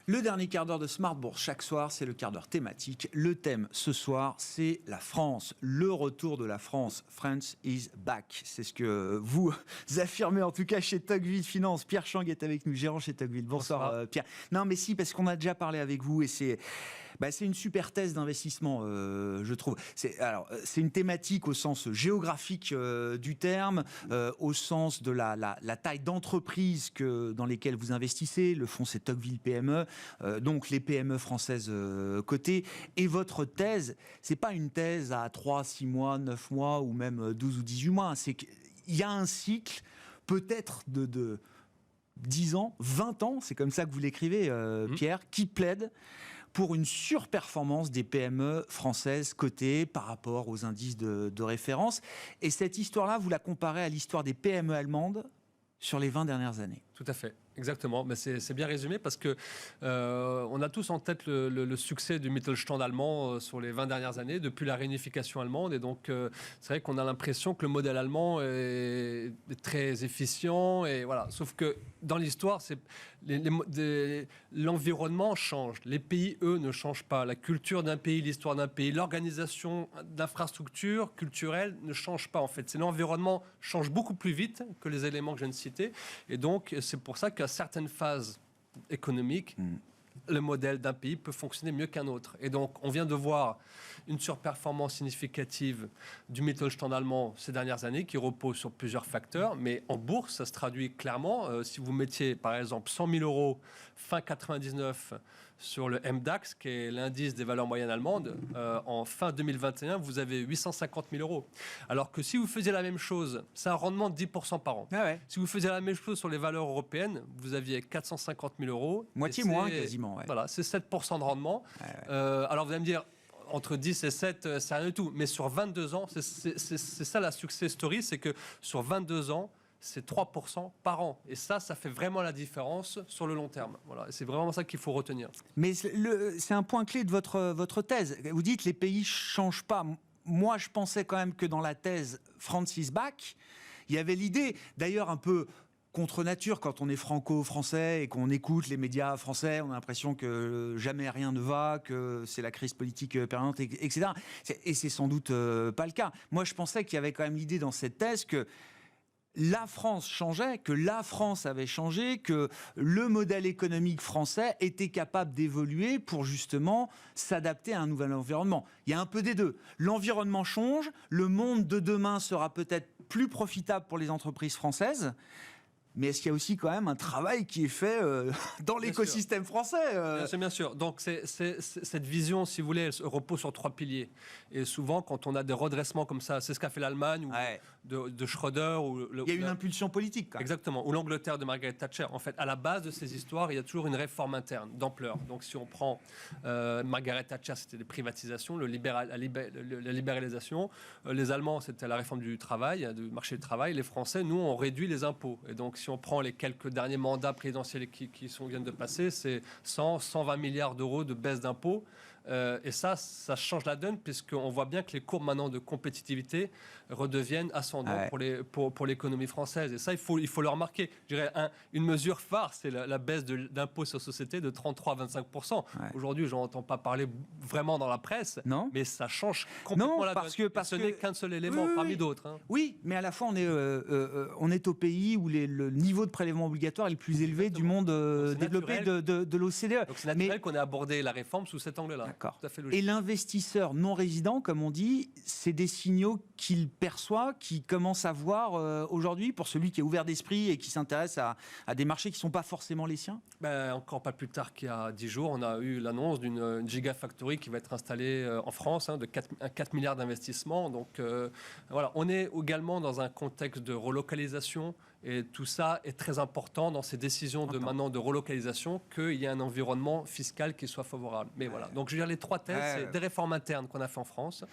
Le dernier quart d'heure de Smart Bourse, chaque soir, c'est le quart d'heure thématique. Le thème ce soir, c'est la France, le retour de la France. France is back. C'est ce que vous affirmez, en tout cas, chez Tocqueville Finance. Pierre Chang est avec nous, gérant chez Tocqueville. Bonsoir, Pierre. Non, mais si, parce qu'on a déjà parlé avec vous et c'est une super thèse d'investissement, je trouve. C'est une thématique au sens géographique du terme, au sens de la taille d'entreprise dans lesquelles vous investissez. Le fonds, c'est Tocqueville PME. Donc les PME françaises cotées. Et votre thèse, c'est pas une thèse à 3, 6 mois, 9 mois ou même 12 ou 18 mois. C'est qu'il y a un cycle peut-être de 10 ans, 20 ans, c'est comme ça que vous l'écrivez, Pierre, qui plaide pour une surperformance des PME françaises cotées par rapport aux indices de référence. Et cette histoire-là, vous la comparez à l'histoire des PME allemandes sur les 20 dernières années. Tout à fait. Exactement, mais c'est bien résumé parce que on a tous en tête le succès du Mittelstand allemand sur les 20 dernières années, depuis la réunification allemande. Et donc, c'est vrai qu'on a l'impression que le modèle allemand est très efficient. Et voilà. Sauf que dans l'histoire, l'environnement change. Les pays, eux, ne changent pas. La culture d'un pays, l'histoire d'un pays, l'organisation d'infrastructures culturelles ne change pas, en fait. C'est l'environnement change beaucoup plus vite que les éléments que je viens de citer. Et donc, c'est pour ça qu'à certaines phases économiques, le modèle d'un pays peut fonctionner mieux qu'un autre. Et donc, on vient de voir une surperformance significative du Mittelstand allemand ces dernières années qui repose sur plusieurs facteurs. Mais en bourse, ça se traduit clairement. Si vous mettiez, par exemple, 100 000 euros fin 99 sur le MDAX, qui est l'indice des valeurs moyennes allemandes, en fin 2021, vous avez 850 000 euros. Alors que si vous faisiez la même chose, c'est un rendement de 10% par an. Ah ouais. Si vous faisiez la même chose sur les valeurs européennes, vous aviez 450 000 euros. Moitié moins, quasiment. Ouais. Voilà, c'est 7% de rendement. Ouais. Alors vous allez me dire, entre 10 et 7, c'est rien du tout. Mais sur 22 ans, c'est ça la success story, c'est que sur 22 ans, c'est 3% par an. Et ça fait vraiment la différence sur le long terme. Voilà. Et c'est vraiment ça qu'il faut retenir. Mais c'est un point clé de votre thèse. Vous dites les pays ne changent pas. Moi, je pensais quand même que dans la thèse France is back, il y avait l'idée, d'ailleurs un peu contre nature, quand on est franco-français et qu'on écoute les médias français, on a l'impression que jamais rien ne va, que c'est la crise politique permanente, etc. Et c'est sans doute pas le cas. Moi, je pensais qu'il y avait quand même l'idée dans cette thèse que la France changeait, que la France avait changé, que le modèle économique français était capable d'évoluer pour justement s'adapter à un nouvel environnement. Il y a un peu des deux. L'environnement change, le monde de demain sera peut-être plus profitable pour les entreprises françaises. Mais est-ce qu'il y a aussi quand même un travail qui est fait dans l'écosystème français Bien sûr. Donc, cette vision, si vous voulez, elle repose sur 3 piliers. Et souvent, quand on a des redressements comme ça, c'est ce qu'a fait l'Allemagne, ou de Schröder. Il y a une impulsion politique, quand même. Exactement. Ou l'Angleterre de Margaret Thatcher. En fait, à la base de ces histoires, il y a toujours une réforme interne, d'ampleur. Donc, si on prend Margaret Thatcher, c'était les privatisations, la libéralisation. Les Allemands, c'était la réforme du travail, du marché du travail. Les Français, nous, on réduit les impôts. Et donc, si on prend les quelques derniers mandats présidentiels qui viennent de passer, c'est 120 milliards d'euros de baisse d'impôts. Et ça change la donne, puisqu'on voit bien que les courbes maintenant de compétitivité redeviennent ascendantes pour l'économie française. Et ça, il faut le remarquer. Je dirais une mesure phare, c'est la baisse d'impôts sur société de 33 à 25%. Ouais. Aujourd'hui, je n'entends pas parler vraiment dans la presse, mais ça change complètement la donne. Ce n'est qu'un seul élément parmi d'autres. Hein. Oui, mais à la fois, on est au pays où le niveau de prélèvement obligatoire est le plus élevé du monde développé de l'OCDE. Donc c'est naturel qu'on ait abordé la réforme sous cet angle-là. D'accord. Et l'investisseur non résident, comme on dit, c'est des signaux qu'il perçoit, qu'il commence à voir aujourd'hui pour celui qui est ouvert d'esprit et qui s'intéresse à des marchés qui ne sont pas forcément les siens? Encore pas plus tard qu'il y a 10 jours, on a eu l'annonce d'une gigafactory qui va être installée en France, de 4 milliards d'investissements. Donc voilà, on est également dans un contexte de relocalisation. Et tout ça est très important dans ces décisions maintenant de relocalisation, qu'il y ait un environnement fiscal qui soit favorable. Mais voilà. Donc, je veux dire, les 3 thèses, c'est des réformes internes qu'on a fait en France.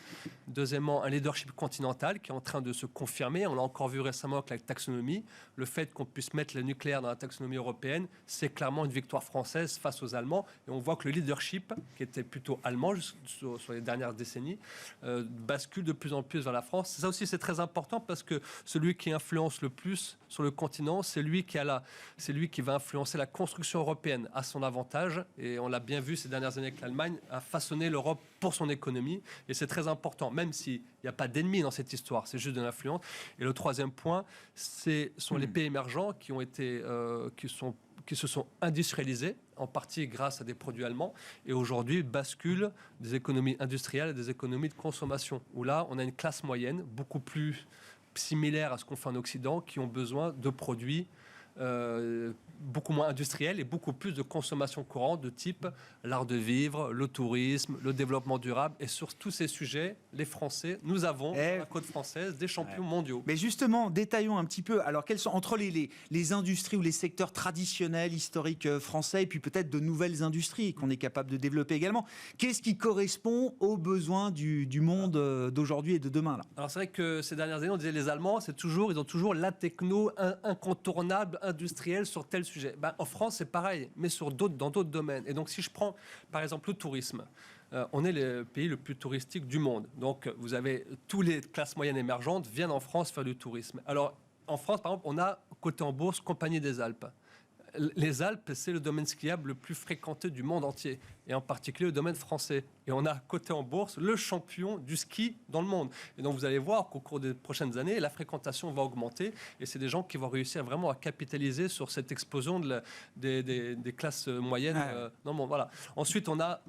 Deuxièmement, un leadership continental qui est en train de se confirmer. On l'a encore vu récemment avec la taxonomie. Le fait qu'on puisse mettre le nucléaire dans la taxonomie européenne, c'est clairement une victoire française face aux Allemands. Et on voit que le leadership, qui était plutôt allemand sur les dernières décennies, bascule de plus en plus vers la France. Ça aussi, c'est très important parce que celui qui influence le plus sur le continent. C'est lui qui va influencer la construction européenne à son avantage. Et on l'a bien vu ces dernières années que l'Allemagne a façonné l'Europe pour son économie. Et c'est très important, même s'il n'y a pas d'ennemis dans cette histoire, c'est juste de l'influence. Et le troisième point, sont les pays émergents qui se sont industrialisés, en partie grâce à des produits allemands, et aujourd'hui basculent des économies industrielles à des économies de consommation, où là, on a une classe moyenne beaucoup plus similaire à ce qu'on fait en Occident, qui ont besoin de produits beaucoup moins industriels et beaucoup plus de consommation courante de type l'art de vivre, le tourisme, le développement durable. Et sur tous ces sujets, les Français, nous avons, sur la côte française, des champions mondiaux. Mais justement, détaillons un petit peu. Alors, quels sont, entre les industries ou les secteurs traditionnels, historiques français, et puis peut-être de nouvelles industries qu'on est capable de développer également, qu'est-ce qui correspond aux besoins du monde d'aujourd'hui et de demain là? Alors, c'est vrai que ces dernières années, on disait les Allemands, ils ont toujours la techno incontournable, industrielle sur tel sujet. En France, c'est pareil, mais dans d'autres domaines. Et donc, si je prends, par exemple, le tourisme, on est le pays le plus touristique du monde. Donc, vous avez toutes les classes moyennes émergentes viennent en France faire du tourisme. Alors, en France, par exemple, on a, coté en bourse, Compagnie des Alpes. Les Alpes, c'est le domaine skiable le plus fréquenté du monde entier, et en particulier le domaine français. Et on a coté en bourse le champion du ski dans le monde. Et donc vous allez voir qu'au cours des prochaines années, la fréquentation va augmenter, et c'est des gens qui vont réussir vraiment à capitaliser sur cette explosion des classes moyennes dans le monde. Voilà. Ensuite, on a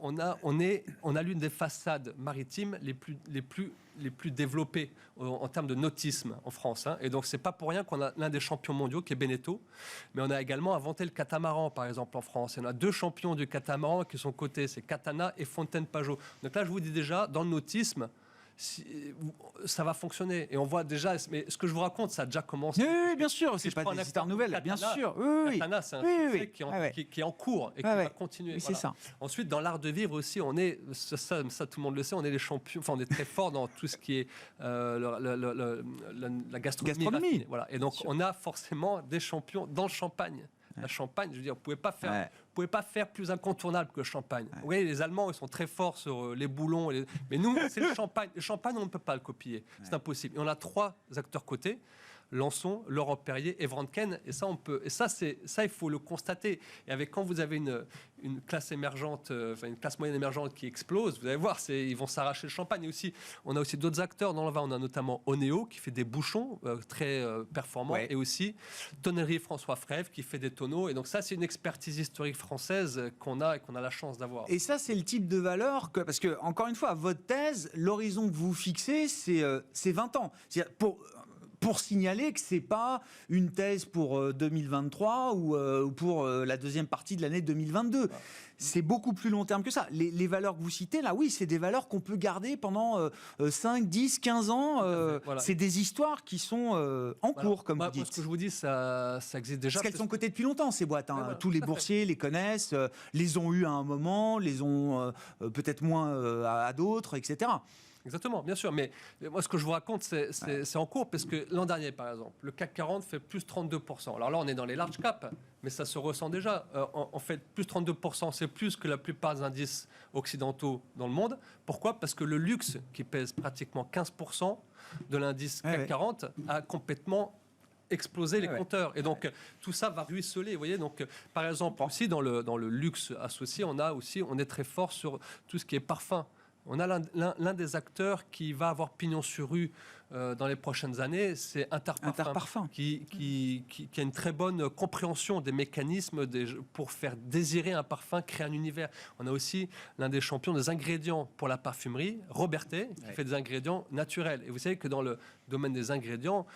l'une des façades maritimes les plus développées en termes de nautisme en France. Et donc, c'est pas pour rien qu'on a l'un des champions mondiaux, qui est Beneteau. Mais on a également inventé le catamaran, par exemple, en France. Et on a 2 champions du catamaran qui sont cotés, c'est Catana et Fontaine-Pajot. Donc là, je vous dis déjà, dans le nautisme, ça va fonctionner. Et on voit déjà, mais ce que je vous raconte, ça a déjà commencé. Oui, bien sûr, c'est pas des histoires nouvelles, bien sûr. Catana, c'est un sujet qui est en cours et qui va continuer. Oui, c'est ça. Ensuite, dans l'art de vivre aussi, on est, ça tout le monde le sait, on est les champions, on est très fort dans tout ce qui est la gastronomie. Voilà. Et donc, on a forcément des champions dans le champagne. La Champagne, je veux dire, vous pouvez pas faire plus incontournable que le Champagne. Vous voyez, les Allemands, ils sont très forts sur les boulons, mais nous, c'est le Champagne. Le Champagne, on ne peut pas le copier. C'est impossible. Et on a 3 acteurs cotés. Lançon, Laurent Perrier et Vranken, et ça il faut le constater. Et quand vous avez une classe émergente, une classe moyenne émergente qui explose, vous allez voir, ils vont s'arracher le champagne. Et aussi, on a aussi d'autres acteurs dans le vin. On a notamment Oneo qui fait des bouchons très performants, et aussi Tonnerie François Frève qui fait des tonneaux. Et donc ça, c'est une expertise historique française qu'on a la chance d'avoir. Et ça, c'est le type de valeur parce que encore une fois, votre thèse, l'horizon que vous fixez, c'est 20 ans. C'est-à-dire pour signaler que c'est pas une thèse pour 2023 ou pour la deuxième partie de l'année 2022. C'est beaucoup plus long terme que ça. Les valeurs que vous citez, là, oui, c'est des valeurs qu'on peut garder pendant 5, 10, 15 ans. Voilà. C'est des histoires qui sont en cours, comme vous dites. Ce que je vous dis, ça existe déjà. Parce qu'elles sont cotées depuis longtemps, ces boîtes. Tous les boursiers les connaissent, les ont eues à un moment, les ont peut-être moins à d'autres, etc. Exactement, bien sûr. Mais moi, ce que je vous raconte, c'est en cours, parce que l'an dernier, par exemple, le CAC 40 fait plus 32%. Alors là, on est dans les large caps, mais ça se ressent déjà. En fait, plus 32%, c'est plus que la plupart des indices occidentaux dans le monde. Pourquoi ? Parce que le luxe, qui pèse pratiquement 15% de l'indice CAC 40, a complètement exploser les compteurs. Et donc, tout ça va ruisseler. Vous voyez, donc, par exemple, aussi dans le luxe associé, on est très fort sur tout ce qui est parfum. On a l'un des acteurs qui va avoir pignon sur rue dans les prochaines années, c'est Interparfum. Qui a une très bonne compréhension des mécanismes pour faire désirer un parfum, créer un univers. On a aussi l'un des champions des ingrédients pour la parfumerie, Robertet, qui fait des ingrédients naturels. Et vous savez que dans le domaine des ingrédients,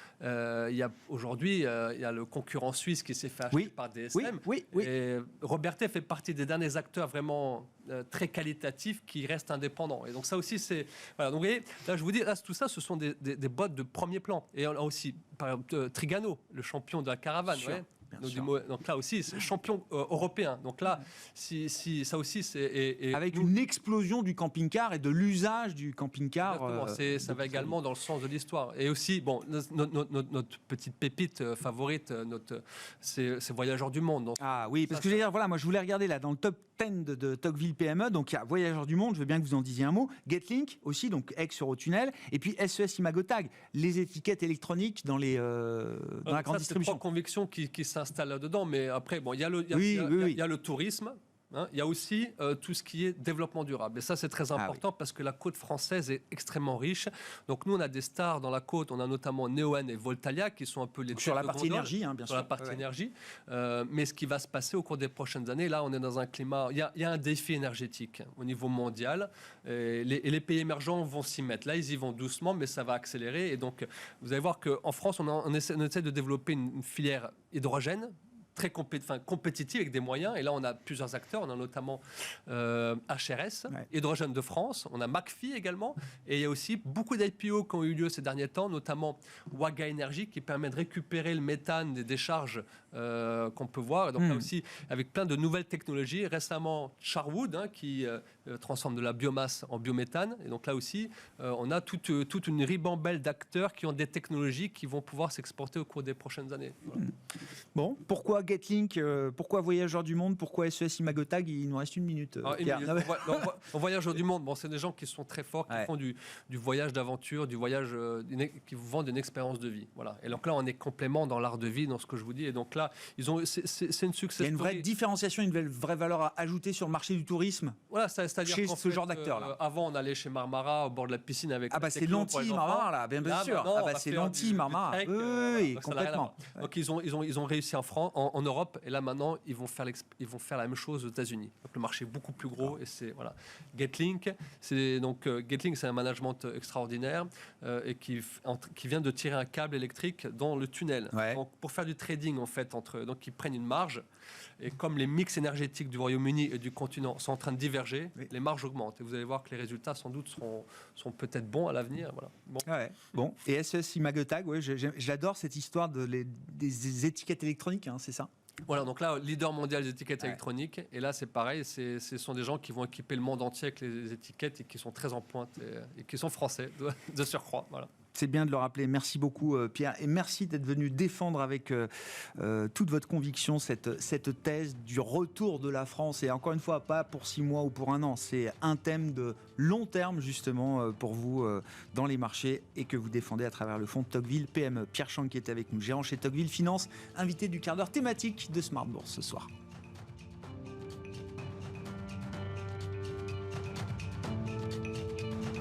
aujourd'hui, il y a le concurrent suisse qui s'est fait acheter par DSM. Et Robertet fait partie des derniers acteurs vraiment très qualitatifs qui restent indépendants. Et donc ça aussi, c'est... Voilà, donc vous voyez, là, je vous dis, là, tout ça, ce sont des boîtes de premier plan. Et on a aussi, par exemple, Trigano, le champion de la caravane. Donc là aussi, c'est champion européen. Donc là, si ça aussi, c'est... Avec une explosion du camping-car et de l'usage du camping-car. Ça va également dans le sens de l'histoire. Et aussi, bon, notre petite pépite favorite, c'est Voyageurs du Monde. Donc, ah oui, parce que je veux dire, voilà, moi je voulais regarder là dans le top 10 de Tocqueville PME, donc il y a Voyageurs du Monde, je veux bien que vous en disiez un mot, Getlink aussi, donc ex-Eurotunnel, et puis SES Imagotag, les étiquettes électroniques dans la grande distribution. C'est trois convictions qui s'installent là-dedans, mais après, bon, il y a le tourisme. Il y a aussi tout ce qui est développement durable. Et ça, c'est très important parce que la côte française est extrêmement riche. Donc, nous, on a des stars dans la côte. On a notamment Neoen et Voltalia qui sont un peu les sur la partie énergie, bien sûr. Sur la partie énergie. Mais ce qui va se passer au cours des prochaines années, là, on est dans un climat... Il y a un défi énergétique au niveau mondial. Et les pays émergents vont s'y mettre. Là, ils y vont doucement, mais ça va accélérer. Et donc, vous allez voir qu'en France, on essaie de développer une filière hydrogène très compétitive avec des moyens. Et là, on a plusieurs acteurs. On a notamment HRS, Hydrogène de France. On a McPhy également. Et il y a aussi beaucoup d'IPO qui ont eu lieu ces derniers temps, notamment Waga Energy, qui permet de récupérer le méthane des décharges qu'on peut voir. Et donc là aussi, avec plein de nouvelles technologies. Récemment, Charwood, qui transforme de la biomasse en biométhane. Et donc là aussi, on a toute une ribambelle d'acteurs qui ont des technologies qui vont pouvoir s'exporter au cours des prochaines années. Voilà. Bon, pourquoi Getlink, pourquoi Voyageurs du Monde, pourquoi SES Imagotag? Il nous reste une minute. En Voyageurs du Monde, c'est des gens qui sont très forts, qui font du voyage d'aventure, du voyage, qui vous vendent une expérience de vie. Voilà. Et donc là, on est complément dans l'art de vie, dans ce que je vous dis. Et donc là, c'est une success story. Il y a une vraie différenciation, une vraie valeur à ajouter sur le marché du tourisme. Voilà, c'est-à-dire chez ce genre d'acteurs. Avant, on allait chez Marmara, au bord de la piscine avec. C'est l'anti-Marmara, là, bien sûr. C'est l'anti-Marmara. Oui, complètement. Donc ils ont réussi en France, en Europe, et là maintenant ils vont faire la même chose aux États-Unis. Donc le marché est beaucoup plus gros et c'est voilà. Getlink, c'est un management extraordinaire et qui vient de tirer un câble électrique dans le tunnel. Donc, pour faire du trading en fait donc ils prennent une marge et comme les mix énergétiques du Royaume-Uni et du continent sont en train de diverger, les marges augmentent et vous allez voir que les résultats sans doute seront peut-être bons à l'avenir. Voilà. Bon. Et SES Imagotag, j'adore cette histoire des étiquettes électroniques, c'est ça? Voilà, donc là, leader mondial des étiquettes électroniques. Et là, c'est pareil, ce sont des gens qui vont équiper le monde entier avec les étiquettes et qui sont très en pointe et qui sont français de surcroît. Voilà. C'est bien de le rappeler. Merci beaucoup, Pierre. Et merci d'être venu défendre avec toute votre conviction cette thèse du retour de la France. Et encore une fois, pas pour 6 mois ou pour 1 an. C'est un thème de long terme, justement, pour vous dans les marchés et que vous défendez à travers le fonds Tocqueville PME. Pierre Chang qui est avec nous, gérant chez Tocqueville Finance, invité du quart d'heure thématique de Smart Bourse ce soir.